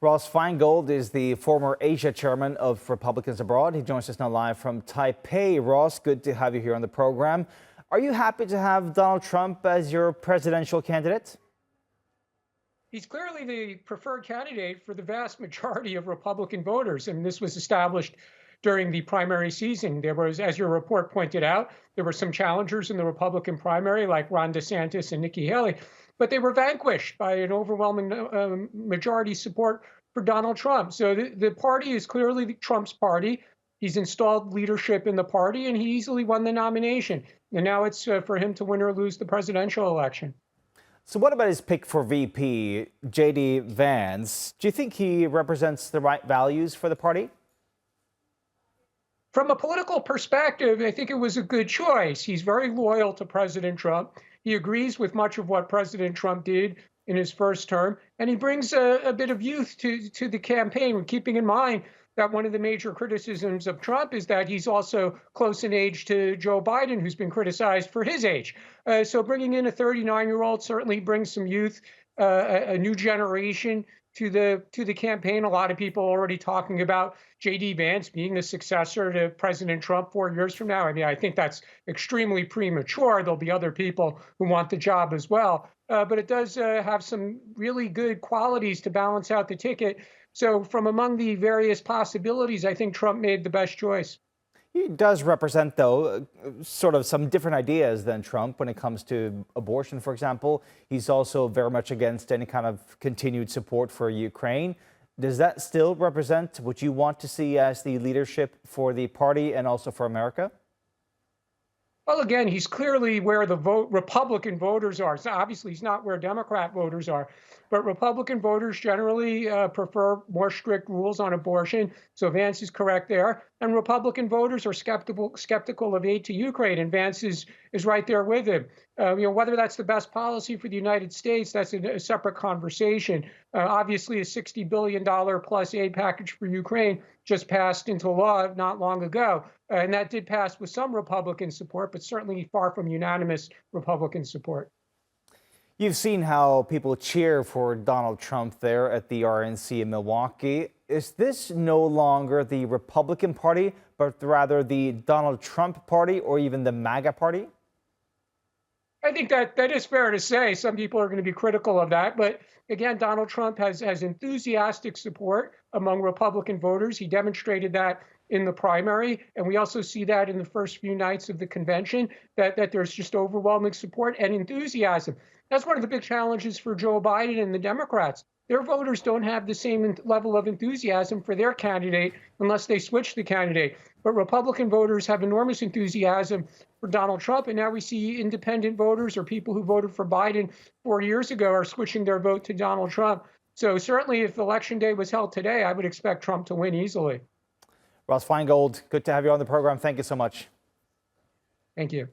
Ross Feingold is the former Asia chairman of Republicans Abroad. He joins us now live from Taipei. Ross, good to have you here on the program. Are you happy to have Donald Trump as your presidential candidate? He's clearly the preferred candidate for the vast majority of Republican voters, and this was established during the primary season. There was, as your report pointed out, there were some challengers in the Republican primary like Ron DeSantis and Nikki Haley, but they were vanquished by an overwhelming majority support for Donald Trump. So the party is clearly Trump's party. He's installed leadership in the party, and he easily won the nomination. And now it's for him to win or lose the presidential election. So what about his pick for VP, JD Vance? Do you think he represents the right values for the party? From a political perspective, I think it was a good choice. He's very loyal to President Trump. He agrees with much of what President Trump did in his first term, and he brings a bit of youth to the campaign, keeping in mind that one of the major criticisms of Trump is that he's also close in age to Joe Biden, who's been criticized for his age. So bringing in a 39-year-old certainly brings some youth, a new generation to the campaign. A lot of people already talking about JD Vance being the successor to President Trump 4 years from now. I mean, I think that's extremely premature. There'll be other people who want the job as well. But it does have some really good qualities to balance out the ticket. So from among the various possibilities, I think Trump made the best choice. He does represent, though, sort of some different ideas than Trump when it comes to abortion, for example. He's also very much against any kind of continued support for Ukraine. Does that still represent what you want to see as the leadership for the party and also for America? Well, again, he's clearly where the Republican voters are. So obviously, he's not where Democrat voters are. But Republican voters generally prefer more strict rules on abortion. So Vance is correct there. And Republican voters are skeptical of aid to Ukraine, and Vance is right there with him. Whether that's the best policy for the United States, that's a separate conversation. Obviously, a $60 billion plus aid package for Ukraine just passed into law not long ago. And that did pass with some Republican support, but certainly far from unanimous Republican support. You've seen how people cheer for Donald Trump there at the RNC in Milwaukee. Is this no longer the Republican Party, but rather the Donald Trump Party or even the MAGA Party? I think that is fair to say. Some people are going to be critical of that. But again, Donald Trump has enthusiastic support among Republican voters. He demonstrated that in the primary. And we also see that in the first few nights of the convention, that there's just overwhelming support and enthusiasm. That's one of the big challenges for Joe Biden and the Democrats. Their voters don't have the same level of enthusiasm for their candidate unless they switch the candidate. But Republican voters have enormous enthusiasm for Donald Trump. And now we see independent voters or people who voted for Biden 4 years ago are switching their vote to Donald Trump. So certainly if Election Day was held today, I would expect Trump to win easily. Ross Feingold, good to have you on the program. Thank you so much. Thank you.